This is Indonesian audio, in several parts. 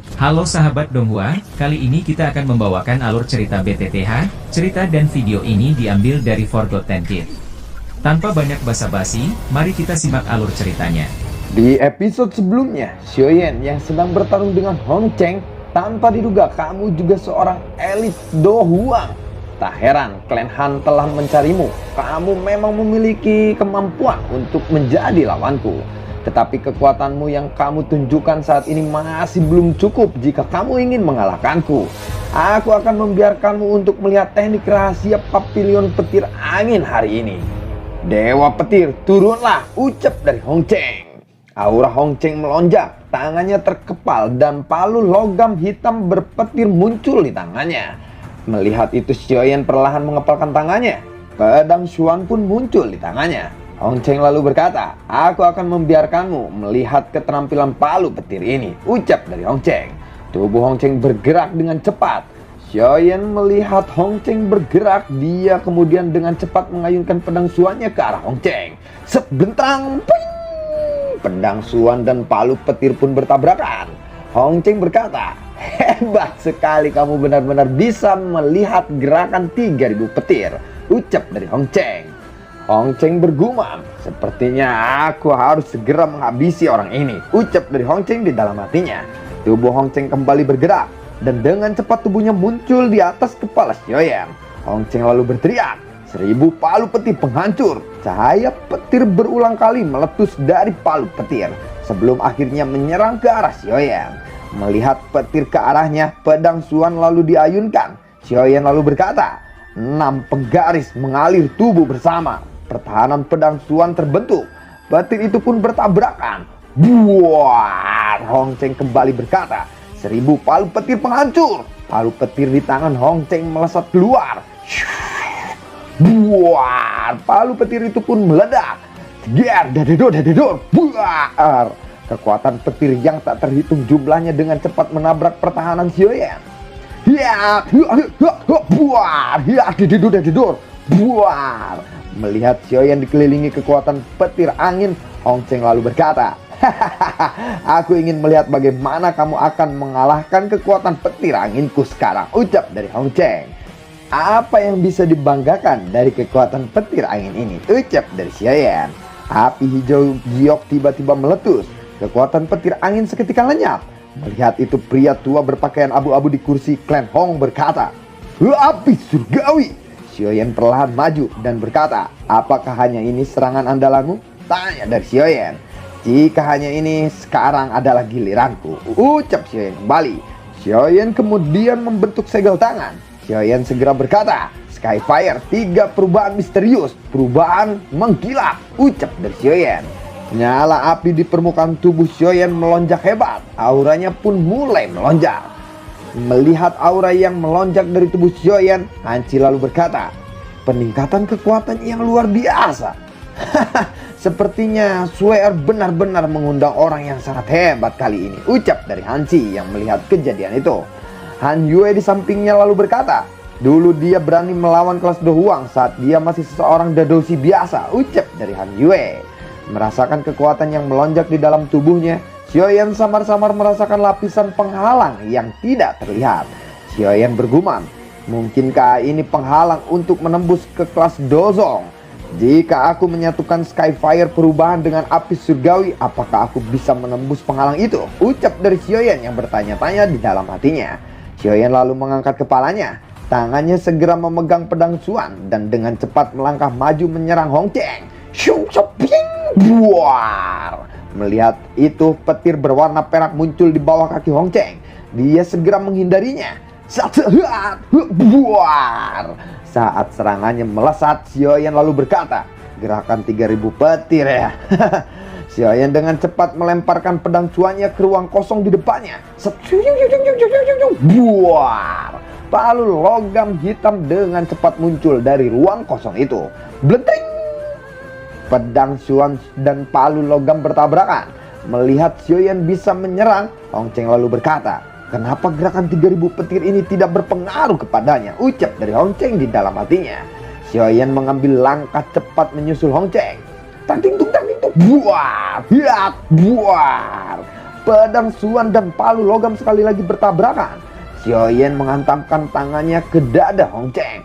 Halo sahabat Donghua, kali ini kita akan membawakan alur cerita BTTH. Cerita dan video ini diambil dari Forgotten Kid. Tanpa banyak basa-basi, mari kita simak alur ceritanya. Di episode sebelumnya, Xiaoyan yang sedang bertarung dengan Hong Cheng, tanpa diduga kamu juga seorang elit Dohuang. Tak heran klan Han telah mencarimu. Kamu memang memiliki kemampuan untuk menjadi lawanku. Tetapi kekuatanmu yang kamu tunjukkan saat ini masih belum cukup jika kamu ingin mengalahkanku. Aku akan membiarkanmu untuk melihat teknik rahasia Papilion Petir Angin hari ini. Dewa Petir, turunlah, ucap dari Hong Cheng. Aura Hong Cheng melonjak, tangannya terkepal dan palu logam hitam berpetir muncul di tangannya. Melihat itu, Xiaoyan perlahan mengepalkan tangannya. Pedang Xuan pun muncul di tangannya. Hong Cheng lalu berkata, aku akan membiarkanmu melihat keterampilan palu petir ini, ucap dari Hong Cheng. Tubuh Hong Cheng bergerak dengan cepat. Xiaoyan melihat Hong Cheng bergerak, dia kemudian dengan cepat mengayunkan pedang Xuannya ke arah Hong Cheng. Sebentar, pedang Xuan dan palu petir pun bertabrakan. Hong Cheng berkata, hebat sekali kamu benar-benar bisa melihat gerakan 3000 petir, ucap dari Hong Cheng. Hong Cheng bergumam, sepertinya aku harus segera menghabisi orang ini, ucap dari Hong Cheng di dalam hatinya. Tubuh Hong Cheng kembali bergerak, dan dengan cepat tubuhnya muncul di atas kepala Xiaoyan. Hong Cheng lalu berteriak, 1000 palu petir penghancur. Cahaya petir berulang kali meletus dari palu petir, sebelum akhirnya menyerang ke arah Xiaoyan. Melihat petir ke arahnya, pedang Xuan lalu diayunkan. Xiaoyan lalu berkata, 6 penggaris mengalir tubuh bersama. Pertahanan pedang Xuan terbentuk. Petir itu pun bertabrakan. Buar! Hong Cheng kembali berkata, 1000 palu petir penghancur. Palu petir di tangan Hong Cheng melesat keluar. Buar! Palu petir itu pun meledak. Ger, dadedor, buar! Kekuatan petir yang tak terhitung jumlahnya dengan cepat menabrak pertahanan Xiaoyan. Buar! Dadedor, buar! Melihat Xiaoyan dikelilingi kekuatan petir angin, Hong Cheng lalu berkata, aku ingin melihat bagaimana kamu akan mengalahkan kekuatan petir anginku sekarang, ucap dari Hong Cheng. Apa yang bisa dibanggakan dari kekuatan petir angin ini, ucap dari Xiaoyan. Api hijau giok tiba-tiba meletus. Kekuatan petir angin seketika lenyap. Melihat itu, pria tua berpakaian abu-abu di kursi klan Hong berkata, api surgawi. Xiaoyan perlahan maju dan berkata, apakah hanya ini serangan andalanmu? Tanya dari Xiaoyan. Jika hanya ini, sekarang adalah giliranku, ucap Xiaoyan kembali. Xiaoyan kemudian membentuk segel tangan. Xiaoyan segera berkata, Skyfire, 3 perubahan misterius, perubahan mengkilap, ucap dari Xiaoyan. Nyala api di permukaan tubuh Xiaoyan melonjak hebat, auranya pun mulai melonjak. Melihat aura yang melonjak dari tubuh Xiaoyan, Hanci lalu berkata, peningkatan kekuatan yang luar biasa. Sepertinya Suer benar-benar mengundang orang yang sangat hebat kali ini, ucap dari Hanci yang melihat kejadian itu. Han Yue di sampingnya lalu berkata, dulu dia berani melawan kelas Dohuang saat dia masih seseorang dadoshi biasa, ucap dari Han Yue. Merasakan kekuatan yang melonjak di dalam tubuhnya, Xiaoyan samar-samar merasakan lapisan penghalang yang tidak terlihat. Xiaoyan bergumam, mungkinkah ini penghalang untuk menembus ke kelas Dozong? Jika aku menyatukan Skyfire perubahan dengan api surgawi, apakah aku bisa menembus penghalang itu? Ucap dari Xiaoyan yang bertanya-tanya di dalam hatinya. Xiaoyan lalu mengangkat kepalanya. Tangannya segera memegang pedang Xuan dan dengan cepat melangkah maju menyerang Hong Cheng. Shoo, shoping, buar! Melihat itu, petir berwarna perak muncul di bawah kaki Hong Cheng. Dia segera menghindarinya. Buar! Saat serangannya melesat, Xiaoyan lalu berkata, gerakan 3000 petir ya. Xiaoyan dengan cepat melemparkan pedang Xuannya ke ruang kosong di depannya. Buar! Palu logam hitam dengan cepat muncul dari ruang kosong itu. Bletring! Pedang Xuan dan palu logam bertabrakan. Melihat Xiaoyan bisa menyerang, Hong Cheng lalu berkata, kenapa gerakan 3000 petir ini tidak berpengaruh kepadanya? Ucap dari Hong Cheng di dalam hatinya. Xiaoyan mengambil langkah cepat menyusul Hong Cheng. Tang ting tung, buar, hiat, buar. pedang Xuan dan palu logam sekali lagi bertabrakan. Xiaoyan menghantamkan tangannya ke dada Hong Cheng.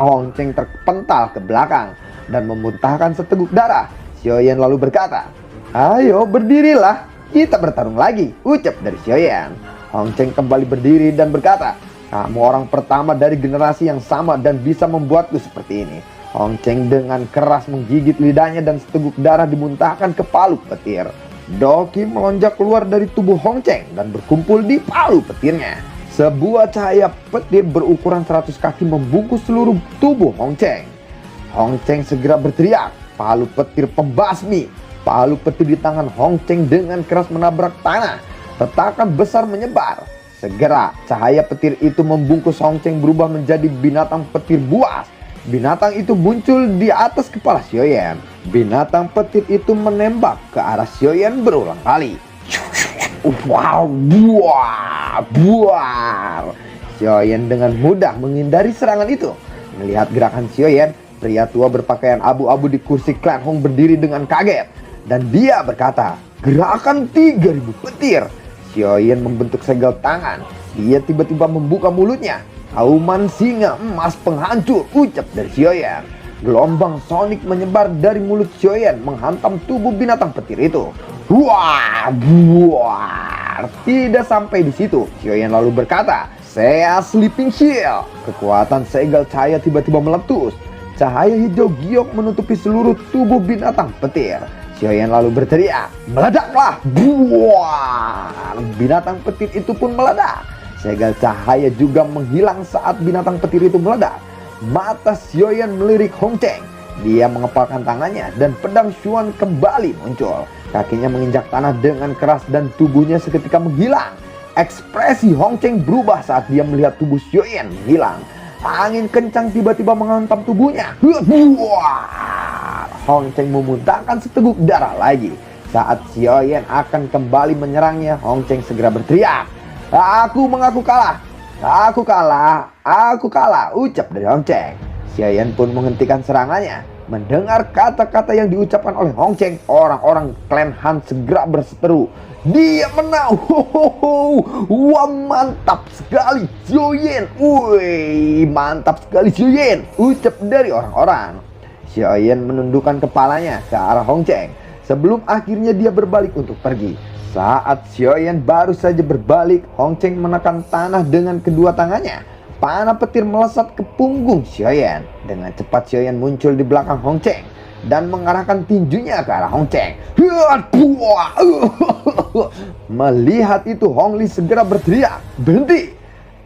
Hong Cheng terpental ke belakang dan memuntahkan seteguk darah. Xiaoyan lalu berkata, "Ayo berdirilah, kita bertarung lagi," ucap dari Xiaoyan. Hong Cheng kembali berdiri dan berkata, "Kamu orang pertama dari generasi yang sama dan bisa membuatku seperti ini." Hong Cheng dengan keras menggigit lidahnya dan seteguk darah dimuntahkan ke palu petir. Doki melonjak keluar dari tubuh Hong Cheng dan berkumpul di palu petirnya. Sebuah cahaya petir berukuran 100 kaki membungkus seluruh tubuh Hong Cheng. Hong Cheng segera berteriak, palu petir pembasmi. Palu petir di tangan Hong Cheng dengan keras menabrak tanah. Retakan besar menyebar. Segera cahaya petir itu membungkus Hong Cheng berubah menjadi binatang petir buas. Binatang itu muncul di atas kepala Xiaoyan. Binatang petir itu menembak ke arah Xiaoyan berulang kali. Wow, buar. Xiaoyan dengan mudah menghindari serangan itu. Melihat gerakan Xiaoyan, pria tua berpakaian abu-abu di kursi Clan Hong berdiri dengan kaget. Dan dia berkata, "Gerakan 3000 petir." Xiaoyan membentuk segel tangan. Dia tiba-tiba membuka mulutnya. "Auman singa emas penghancur," ucap dari Xiaoyan. Gelombang sonik menyebar dari mulut Xiaoyan menghantam tubuh binatang petir itu. Wah, buar. Tidak sampai di situ, Xiaoyan lalu berkata, "Saya Sleeping Shield." Kekuatan segel cahaya tiba-tiba meletus. Cahaya hijau giok menutupi seluruh tubuh binatang petir. Xiaoyan lalu berteriak, "Meledaklah!" Buar. Binatang petir itu pun meledak. Segel cahaya juga menghilang saat binatang petir itu meledak. Mata Xiaoyan melirik Hong Cheng. Dia mengepalkan tangannya dan pedang Xuan kembali muncul. Kakinya menginjak tanah dengan keras dan tubuhnya seketika menghilang. Ekspresi Hong Cheng berubah saat dia melihat tubuh Xiaoyan menghilang. Angin kencang tiba-tiba menghantam tubuhnya. Hong Cheng memuntahkan seteguk darah lagi. Saat Xiaoyan akan kembali menyerangnya, Hong Cheng segera berteriak, "Aku mengaku kalah. Aku kalah. Aku kalah," ucap dari Hong Cheng. Xiaoyan pun menghentikan serangannya. Mendengar kata-kata yang diucapkan oleh Hong Cheng, orang-orang Clan Han segera berseteru, "Dia menang! Wah, mantap sekali Xiaoyan! Wih, mantap sekali Xiaoyan!" ucap dari orang-orang. Xiaoyan menundukkan kepalanya ke arah Hong Cheng sebelum akhirnya dia berbalik untuk pergi. Saat Xiaoyan baru saja berbalik, Hong Cheng menekan tanah dengan kedua tangannya. Panah petir melesat ke punggung Xiaoyan. Dengan cepat Xiaoyan muncul di belakang Hong Cheng dan mengarahkan tinjunya ke arah Hong Cheng. Melihat itu, Hong Li segera berteriak, "Berhenti!"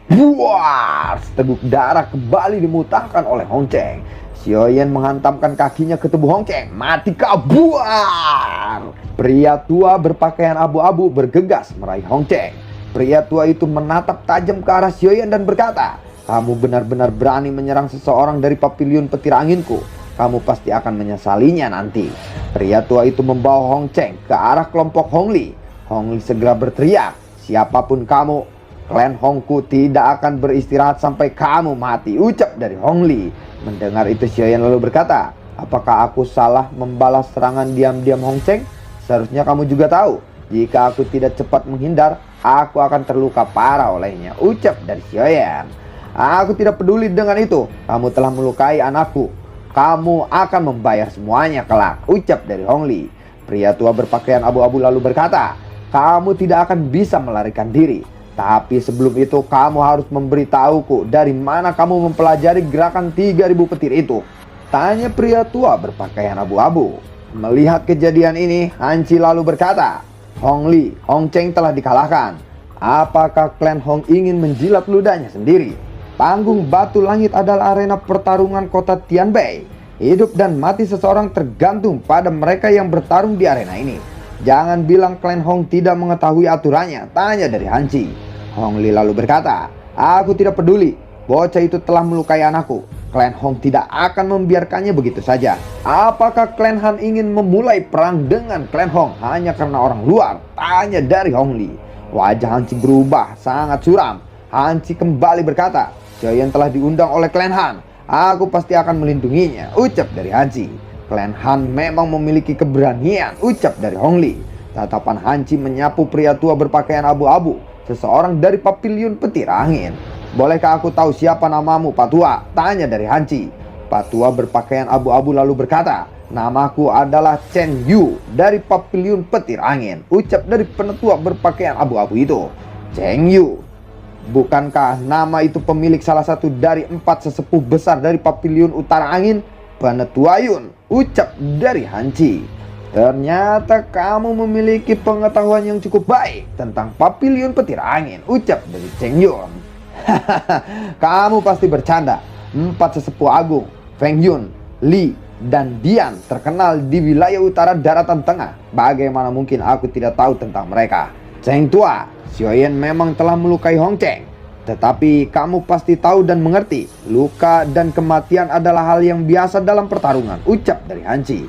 Buar. Seteguk darah kembali dimutahkan oleh Hong Cheng. Xiaoyan menghantamkan kakinya ke tubuh Hong Cheng. "Mati kau!" Buar. Pria tua berpakaian abu-abu bergegas meraih Hong Cheng. Pria tua itu menatap tajam ke arah Xiaoyan dan berkata, "Kamu benar-benar berani menyerang seseorang dari pavilion petir anginku. Kamu pasti akan menyesalinya nanti." Pria tua itu membawa Hong Cheng ke arah kelompok Hong Li. Hong Li segera berteriak, "Siapapun kamu, Clan Hongku tidak akan beristirahat sampai kamu mati," ucap dari Hong Li. Mendengar itu, Xiaoyan lalu berkata, "Apakah aku salah membalas serangan diam-diam Hong Cheng? Seharusnya kamu juga tahu, jika aku tidak cepat menghindar, aku akan terluka parah olehnya," ucap dari Xiaoyan. "Aku tidak peduli dengan itu. Kamu telah melukai anakku. Kamu akan membayar semuanya kelak," ucap dari Hong Li. Pria tua berpakaian abu-abu lalu berkata, "Kamu tidak akan bisa melarikan diri. Tapi sebelum itu kamu harus memberitahuku dari mana kamu mempelajari gerakan 3000 petir itu," tanya pria tua berpakaian abu-abu. Melihat kejadian ini, Han Chi lalu berkata, "Hong Li, Hong Cheng telah dikalahkan. Apakah Clan Hong ingin menjilat ludahnya sendiri? Panggung Batu Langit adalah arena pertarungan kota Tianbei. Hidup dan mati seseorang tergantung pada mereka yang bertarung di arena ini. Jangan bilang Clan Hong tidak mengetahui aturannya," tanya dari Han Chi. Hong Li lalu berkata, "Aku tidak peduli. Bocah itu telah melukai anakku. Clan Hong tidak akan membiarkannya begitu saja. Apakah Clan Han ingin memulai perang dengan Clan Hong hanya karena orang luar?" tanya dari Hong Li. Wajah Han Chi berubah sangat suram. Han Chi kembali berkata, "Xiaoyan telah diundang oleh Clan Han. Aku pasti akan melindunginya," ucap dari Han Chi. "Clan Han memang memiliki keberanian," ucap dari Hong Li. Tatapan Hanci menyapu pria tua berpakaian abu-abu, seseorang dari Paviliun Petir Angin. "Bolehkah aku tahu siapa namamu, Pak Tua?" tanya dari Hanci. Pak Tua berpakaian abu-abu lalu berkata, "Namaku adalah Chen Yu dari Paviliun Petir Angin," ucap dari penetua berpakaian abu-abu itu. "Chen Yu, bukankah nama itu pemilik salah satu dari 4 sesepuh besar dari Paviliun Utara Angin?" "Penetua Yun," ucap dari Hanci. "Ternyata kamu memiliki pengetahuan yang cukup baik tentang Paviliun Petir Angin," ucap dari Chen Yun. "Kamu pasti bercanda. 4 sesepuh agung, Feng Yun, Li, dan Dian terkenal di wilayah utara daratan tengah. Bagaimana mungkin aku tidak tahu tentang mereka? Cheng Tua, Xiaoyan memang telah melukai Hong Cheng. Tetapi kamu pasti tahu dan mengerti, luka dan kematian adalah hal yang biasa dalam pertarungan," ucap dari Hanci.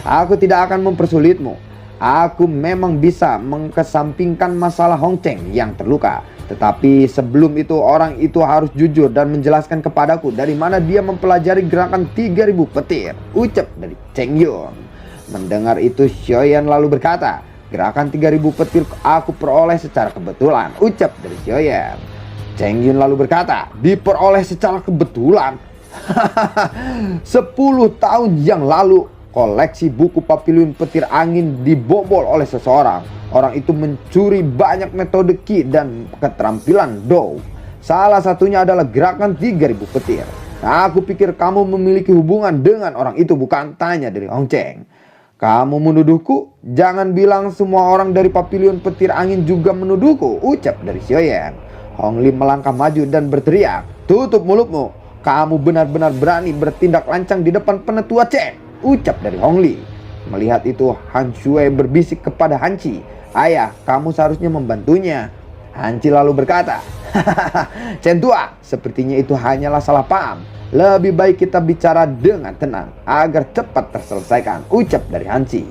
"Aku tidak akan mempersulitmu. Aku memang bisa mengkesampingkan masalah Hong Cheng yang terluka. Tetapi sebelum itu orang itu harus jujur dan menjelaskan kepadaku dari mana dia mempelajari gerakan 3000 petir," ucap dari Cheng Yun. Mendengar itu Xiaoyan lalu berkata, "Gerakan 3000 petir aku peroleh secara kebetulan," ucap dari Xiaoyan. Cheng Yun lalu berkata, "Diperoleh secara kebetulan?" 10 tahun yang lalu, koleksi buku Paviliun Petir Angin dibobol oleh seseorang. Orang itu mencuri banyak metode Qi dan keterampilan Dou. Salah satunya adalah gerakan 3000 petir. "Aku pikir kamu memiliki hubungan dengan orang itu, bukan?" tanya dari Hong Cheng. "Kamu menuduhku? Jangan bilang semua orang dari Paviliun Petir Angin juga menuduhku," ucap dari Xiaoyan. Hong Li melangkah maju dan berteriak, "Tutup mulutmu. Kamu benar-benar berani bertindak lancang di depan penetua Chen," ucap dari Hong Li. Melihat itu Han Shui berbisik kepada Hanci, "Ayah, kamu seharusnya membantunya." Hanci lalu berkata, "Chen Tua, sepertinya itu hanyalah salah paham. Lebih baik kita bicara dengan tenang agar cepat terselesaikan," ucap dari Hanci.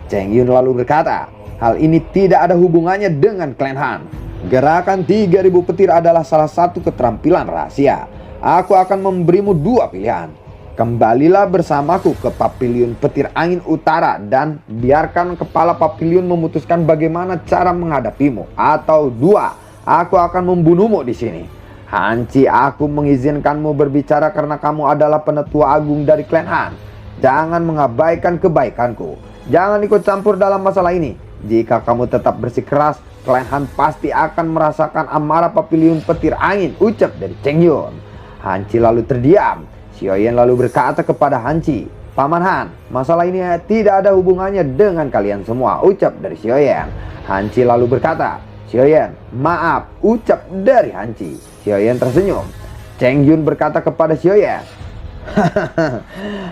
Cheng Yun lalu berkata, "Hal ini tidak ada hubungannya dengan klan Han. Gerakan 3000 petir adalah salah satu keterampilan rahasia. Aku akan memberimu 2 pilihan. Kembalilah bersamaku ke Paviliun Petir Angin Utara dan biarkan kepala Paviliun memutuskan bagaimana cara menghadapimu. Atau 2, aku akan membunuhmu di sini. Hanci, aku mengizinkanmu berbicara karena kamu adalah penetua agung dari klan Han. Jangan mengabaikan kebaikanku. Jangan ikut campur dalam masalah ini. Jika kamu tetap bersikeras, klan Han pasti akan merasakan amarah Paviliun Petir Angin," ucap dari Cheng Yun. Hanci lalu terdiam. Xiaoyan lalu berkata kepada Hanci, "Paman Han, masalah ini tidak ada hubungannya dengan kalian semua," ucap dari Xiaoyan. Hanci lalu berkata, "Xiaoyan, maaf," ucap dari Hanci. Xiaoyan tersenyum. Cheng Yun berkata kepada Xiaoyan,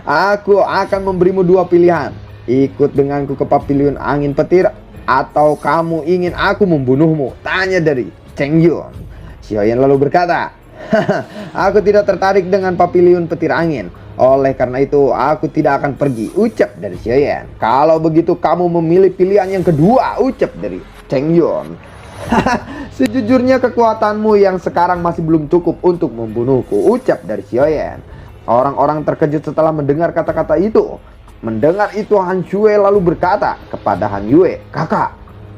"Aku akan memberimu 2 pilihan. Ikut denganku ke Paviliun Angin Petir atau kamu ingin aku membunuhmu?" tanya dari Cheng Yun. Xiaoyan lalu berkata, "Aku tidak tertarik dengan Paviliun Petir Angin. Oleh karena itu aku tidak akan pergi," ucap dari Xiaoyan. "Kalau begitu kamu memilih pilihan yang kedua," ucap dari Cheng Yun. "Sejujurnya kekuatanmu yang sekarang masih belum cukup untuk membunuhku," ucap dari Xiaoyan. Orang-orang terkejut setelah mendengar kata-kata itu. Mendengar itu Han Shui lalu berkata kepada Han Yue, "Kakak."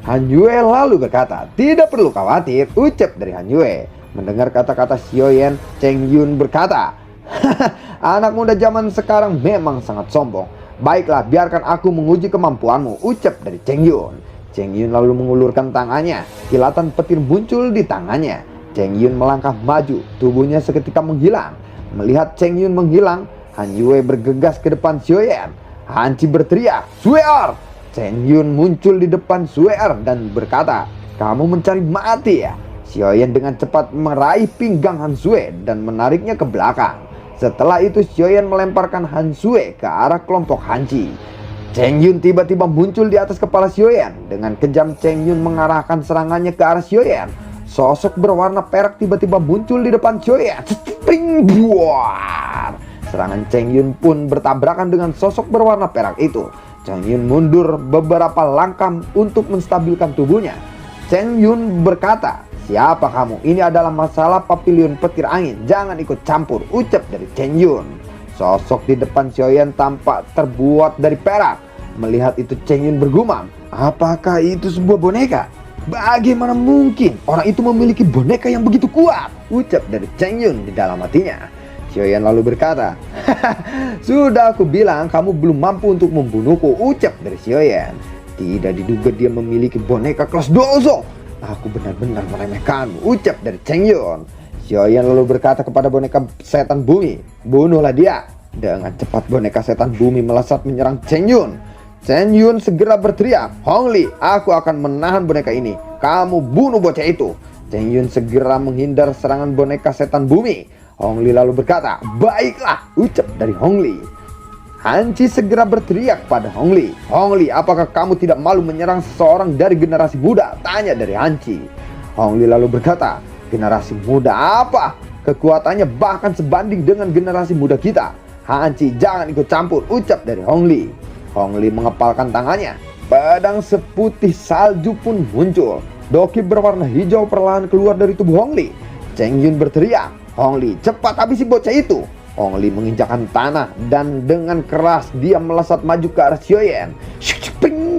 Han Yue lalu berkata, "Tidak perlu khawatir," ucap dari Han Yue. Mendengar kata-kata Xiaoyan, Cheng Yun berkata, "Anak muda zaman sekarang memang sangat sombong. Baiklah, biarkan aku menguji kemampuanmu," ucap dari Cheng Yun. Cheng Yun lalu mengulurkan tangannya. Kilatan petir muncul di tangannya. Cheng Yun melangkah maju, tubuhnya seketika menghilang. Melihat Cheng Yun menghilang, Han Yue bergegas ke depan Xiaoyan. Hanci berteriak, "Sue'er!" Cheng Yun muncul di depan Sue'er dan berkata, "Kamu mencari mati ya?" Xiaoyan dengan cepat meraih pinggang Han Shui dan menariknya ke belakang. Setelah itu Xiaoyan melemparkan Han Shui ke arah kelompok Hanci. Cheng Yun tiba-tiba muncul di atas kepala Xiaoyan. Dengan kejam Cheng Yun mengarahkan serangannya ke arah Xiaoyan. Sosok berwarna perak tiba-tiba muncul di depan Xiaoyan. Spring buar. Serangan Cheng Yun pun bertabrakan dengan sosok berwarna perak itu. Cheng Yun mundur beberapa langkah untuk menstabilkan tubuhnya. Cheng Yun berkata, "Siapa kamu? Ini adalah masalah Paviliun Petir Angin. Jangan ikut campur," ucap dari Cheng Yun. Sosok di depan Xiaoyan tampak terbuat dari perak. Melihat itu Cheng Yun bergumam, Apakah itu sebuah boneka? Bagaimana mungkin orang itu memiliki boneka yang begitu kuat? Ucap dari Cheng Yun di dalam hatinya. Xiaoyan lalu berkata, sudah aku bilang kamu belum mampu untuk membunuhku, ucap dari Xiaoyan. Tidak diduga dia memiliki boneka kelas Dozong. Aku benar-benar meremehkanmu, ucap dari Cheng Yun. Xiaoyan lalu berkata kepada boneka setan bumi, bunuhlah dia. Dengan cepat boneka setan bumi melesat menyerang Cheng Yun. Cheng Yun segera berteriak, Hong Li, aku akan menahan boneka ini. Kamu bunuh bocah itu. Cheng Yun segera menghindar serangan boneka setan bumi. Hong Li lalu berkata, baiklah, ucap dari Hong Li. Hanci segera berteriak pada Hong Li. Hong Li, apakah kamu tidak malu menyerang seseorang dari generasi muda? Tanya dari Hanci. Hong Li lalu berkata, generasi muda apa? Kekuatannya bahkan sebanding dengan generasi muda kita. Hanci, jangan ikut campur, ucap dari Hong Li. Hong Li mengepalkan tangannya. Pedang seputih salju pun muncul. Doki berwarna hijau perlahan keluar dari tubuh Hong Li. Cheng Yun berteriak, Hong Li, cepat habisi bocah itu. Hong Li menginjakkan tanah dan dengan keras dia melesat maju ke arah Xiaoyan.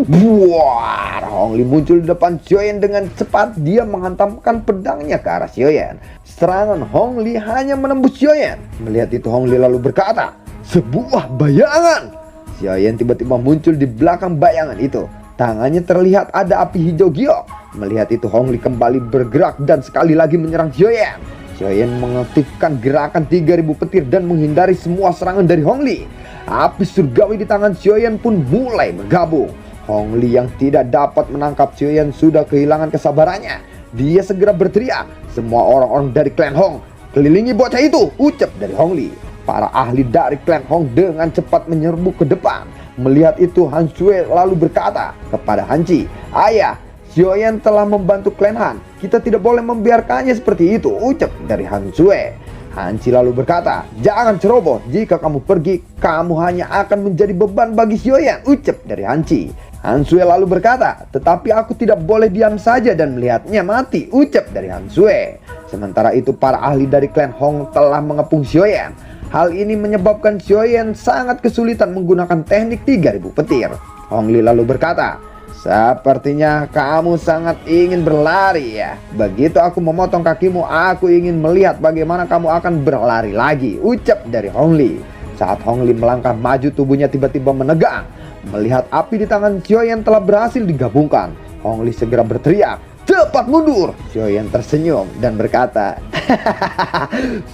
Buar, Hong Li muncul di depan Xiaoyan dengan cepat. Dia menghantamkan pedangnya ke arah Xiaoyan. Serangan Hong Li hanya menembus Xiaoyan. Melihat itu Hong Li lalu berkata, sebuah bayangan. Xiaoyan tiba-tiba muncul di belakang bayangan itu. Tangannya terlihat ada api hijau giok. Melihat itu Hong Li kembali bergerak dan sekali lagi menyerang Xiaoyan. Xiaoyan mengaktifkan gerakan 3000 petir dan menghindari semua serangan dari Hong Li. Api surgawi di tangan Xiaoyan pun mulai bergabung. Hong Li yang tidak dapat menangkap Xiaoyan sudah kehilangan kesabarannya. Dia segera berteriak, semua orang-orang dari klan Hong, kelilingi bocah itu, ucap dari Hong Li. Para ahli dari klan Hong dengan cepat menyerbu ke depan. Melihat itu Han Sui lalu berkata kepada Hanci, ayah, Xiaoyan telah membantu klan Han. Kita tidak boleh membiarkannya seperti itu, ucap dari Han Sui. Hanci lalu berkata, jangan ceroboh, jika kamu pergi, kamu hanya akan menjadi beban bagi Xiaoyan, ucap dari Hanci. Han Sui lalu berkata, tetapi aku tidak boleh diam saja dan melihatnya mati, ucap dari Han Sui. Sementara itu para ahli dari klan Hong telah mengepung Xiaoyan. Hal ini menyebabkan Xiaoyan sangat kesulitan menggunakan teknik 3000 petir. Hong Li lalu berkata, sepertinya kamu sangat ingin berlari ya. Begitu aku memotong kakimu, aku ingin melihat bagaimana kamu akan berlari lagi, ucap dari Hong Li. Saat Hong Li melangkah maju, tubuhnya tiba-tiba menegang. Melihat api di tangan Xiaoyan telah berhasil digabungkan, Hong Li segera berteriak, cepat mundur. Xiaoyan tersenyum dan berkata,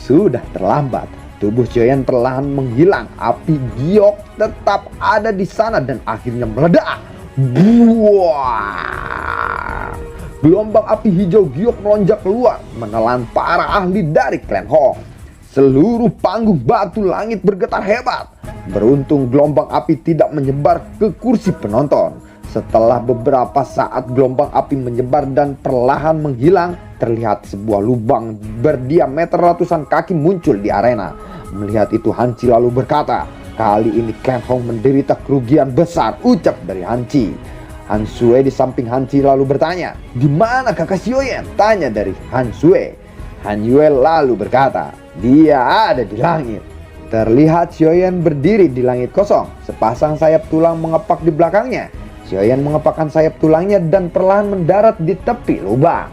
sudah terlambat. Tubuh Xiaoyan perlahan menghilang. Api giok tetap ada di sana dan akhirnya meledak. Buah! Gelombang api hijau giok melonjak keluar, menelan para ahli dari klan Hong. Seluruh panggung batu langit bergetar hebat. Beruntung gelombang api tidak menyebar ke kursi penonton. Setelah beberapa saat gelombang api menyebar dan perlahan menghilang, terlihat sebuah lubang berdiameter ratusan kaki muncul di arena. Melihat itu Hanci lalu berkata, kali ini klan Hong menderita kerugian besar, ucap dari Hanci. Han Sui di samping Hanci lalu bertanya, di mana kakak Xiaoyan? Tanya dari Han Sui. Han Yue lalu berkata, dia ada di langit. Terlihat Xiaoyan berdiri di langit kosong. Sepasang sayap tulang mengepak di belakangnya. Xiaoyan mengepakkan sayap tulangnya dan perlahan mendarat di tepi lubang.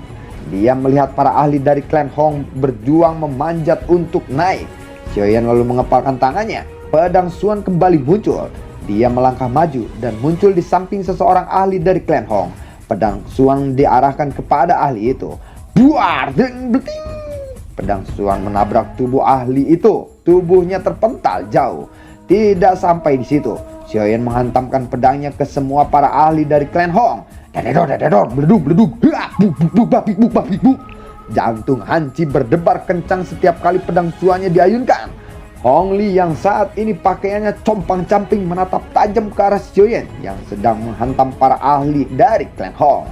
Dia melihat para ahli dari klan Hong berjuang memanjat untuk naik. Xiaoyan lalu mengepalkan tangannya. Pedang Xuan kembali muncul. Dia melangkah maju dan muncul di samping seseorang ahli dari klan Hong. Pedang Xuan diarahkan kepada ahli itu. Buar! Ding, beting. Pedang Xuan menabrak tubuh ahli itu. Tubuhnya terpental jauh. Tidak sampai di situ, Xiaoyan menghantamkan pedangnya ke semua para ahli dari klan Hong. Dededor, dededor, beleduk, beleduk. Jantung Hanci berdebar kencang setiap kali pedang Xuannya diayunkan. Hong Li yang saat ini pakaiannya compang-camping menatap tajam ke arah Xiaoyan yang sedang menghantam para ahli dari klan Hong.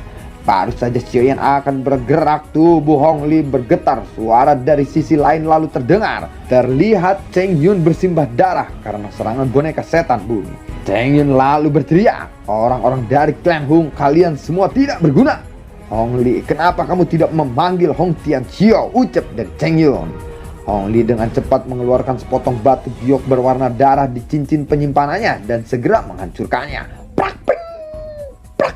Baru saja Xiaoyan akan bergerak, tubuh Hong Li bergetar. Suara dari sisi lain lalu terdengar. Terlihat Cheng Yun bersimbah darah karena serangan boneka setan bumi. Cheng Yun lalu berteriak, orang-orang dari klan Hong, kalian semua tidak berguna. Hong Li, kenapa kamu tidak memanggil Hong Tianqiao? Ucap dari Cheng Yun. Hong Li dengan cepat mengeluarkan sepotong batu giok berwarna darah di cincin penyimpanannya dan segera menghancurkannya. Prak, ping, prak.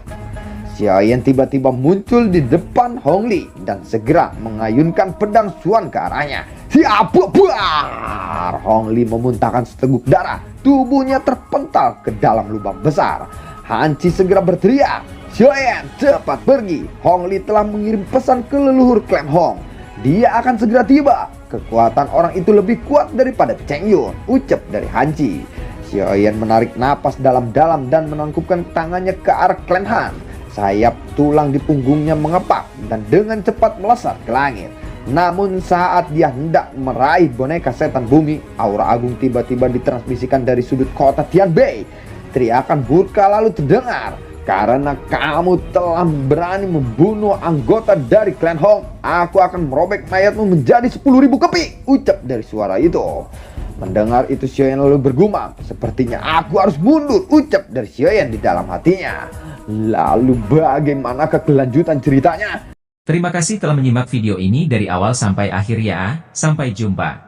Xiaoyan tiba-tiba muncul di depan Hong Li dan segera mengayunkan pedang Xuan ke arahnya. Siapa buar! Hong Li memuntahkan seteguk darah. Tubuhnya terpental ke dalam lubang besar. Han Chi segera berteriak, "Xiaoyan, cepat pergi. Hong Li telah mengirim pesan ke leluhur klan Hong. Dia akan segera tiba. Kekuatan orang itu lebih kuat daripada Cheng Yun," ucap dari Han Chi. Xiaoyan menarik napas dalam-dalam dan menangkupkan tangannya ke arah klan Han. Sayap tulang di punggungnya mengepak dan dengan cepat melesat ke langit. Namun saat dia hendak meraih boneka setan bumi, aura agung tiba-tiba ditransmisikan dari sudut kota Tianbei. Teriakan murka lalu terdengar, "Karena kamu telah berani membunuh anggota dari klan Hong, aku akan merobek mayatmu menjadi 10.000 keping," ucap dari suara itu. Mendengar itu Xiaoyan lalu bergumam, "Sepertinya aku harus mundur," ucap dari Xiaoyan di dalam hatinya. Lalu bagaimanakah kelanjutan ceritanya? Terima kasih telah menyimak video ini dari awal sampai akhir ya. Sampai jumpa.